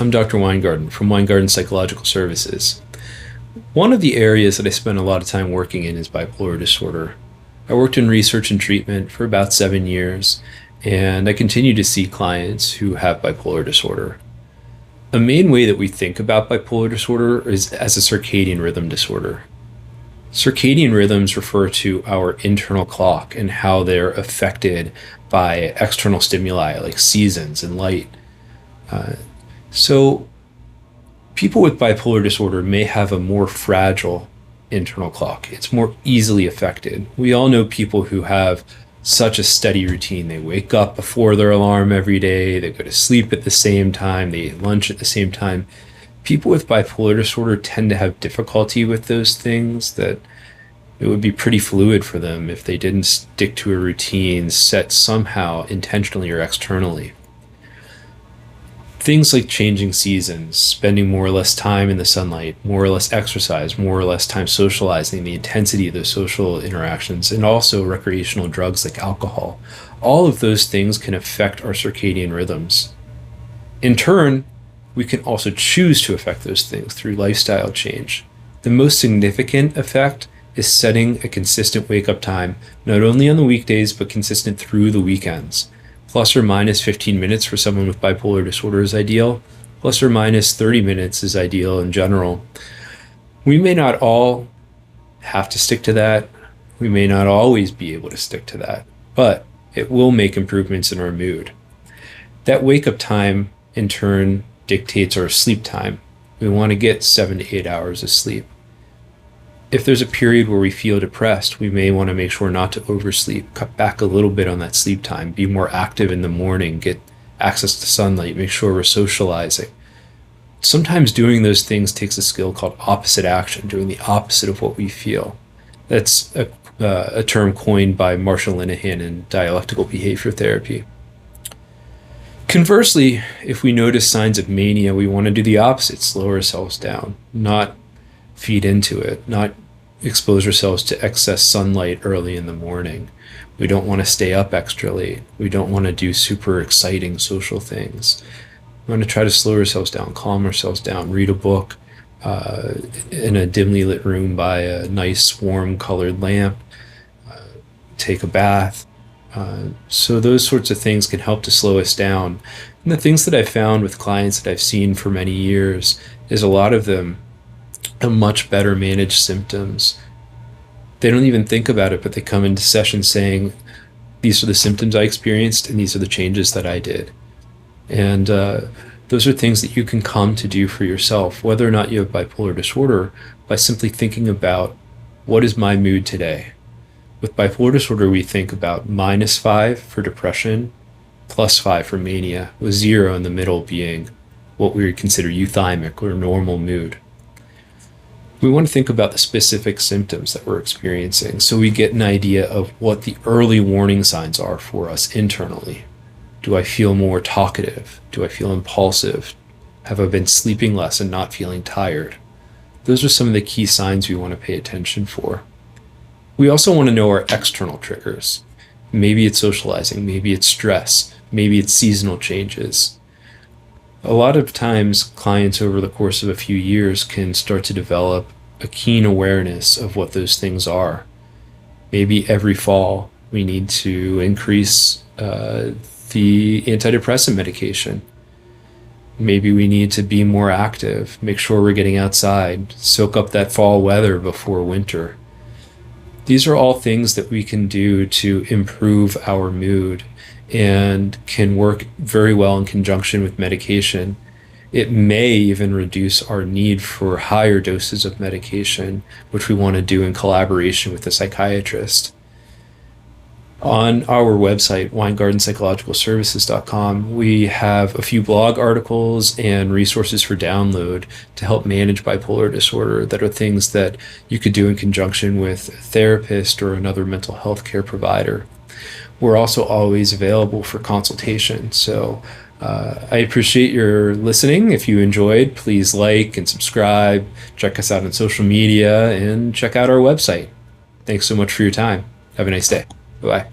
I'm Dr. Weingarten from Weingarten Psychological Services. One of the areas that I spend a lot of time working in is bipolar disorder. I worked in research and treatment for about 7 years, and I continue to see clients who have bipolar disorder. A main way that we think about bipolar disorder is as a circadian rhythm disorder. Circadian rhythms refer to our internal clock and how they're affected by external stimuli like seasons and light. So people with bipolar disorder may have a more fragile internal clock. It's more easily affected. We all know people who have such a steady routine. They wake up before their alarm every day, they go to sleep at the same time, they eat lunch at the same time. People with bipolar disorder tend to have difficulty with those things, that it would be pretty fluid for them if they didn't stick to a routine set somehow intentionally or externally. Things like changing seasons, spending more or less time in the sunlight, more or less exercise, more or less time socializing, the intensity of those social interactions, and also recreational drugs like alcohol. All of those things can affect our circadian rhythms. In turn, we can also choose to affect those things through lifestyle change. The most significant effect is setting a consistent wake-up time, not only on the weekdays, but consistent through the weekends. Plus or minus 15 minutes for someone with bipolar disorder is ideal. Plus or minus 30 minutes is ideal in general. We may not all have to stick to that. We may not always be able to stick to that, but it will make improvements in our mood. That wake-up time, in turn, dictates our sleep time. We want to get 7 to 8 hours of sleep. If there's a period where we feel depressed, we may want to make sure not to oversleep, cut back a little bit on that sleep time, be more active in the morning, get access to sunlight, make sure we're socializing. Sometimes doing those things takes a skill called opposite action, doing the opposite of what we feel. That's a term coined by Marshall Linehan in dialectical behavior therapy. Conversely, if we notice signs of mania, we want to do the opposite, slow ourselves down, not feed into it, not expose ourselves to excess sunlight early in the morning. We don't want to stay up extra late. We don't want to do super exciting social things. We want to try to slow ourselves down, calm ourselves down, read a book in a dimly lit room by a nice warm colored lamp, take a bath. So those sorts of things can help to slow us down. And the things that I've found with clients that I've seen for many years is a lot of them have much better managed symptoms. They don't even think about it, but they come into session saying, these are the symptoms I experienced and these are the changes that I did. And those are things that you can come to do for yourself, whether or not you have bipolar disorder, by simply thinking about, what is my mood today? With bipolar disorder, we think about -5 for depression, +5 for mania, with 0 in the middle being what we would consider euthymic or normal mood. We want to think about the specific symptoms that we're experiencing so we get an idea of what the early warning signs are for us internally. Do I feel more talkative? Do I feel impulsive? Have I been sleeping less and not feeling tired? Those are some of the key signs we want to pay attention for. We also want to know our external triggers. Maybe it's socializing, maybe it's stress, maybe it's seasonal changes. A lot of times, clients over the course of a few years can start to develop a keen awareness of what those things are. Maybe every fall we need to increase the antidepressant medication. Maybe we need to be more active, make sure we're getting outside, soak up that fall weather before winter. These are all things that we can do to improve our mood and can work very well in conjunction with medication. It may even reduce our need for higher doses of medication, which we want to do in collaboration with a psychiatrist. On our website, weingartenpsychologicalservices.com, we have a few blog articles and resources for download to help manage bipolar disorder that are things that you could do in conjunction with a therapist or another mental health care provider. We're also always available for consultation. So I appreciate your listening. If you enjoyed, please like and subscribe, check us out on social media, and check out our website. Thanks so much for your time. Have a nice day. Bye-bye.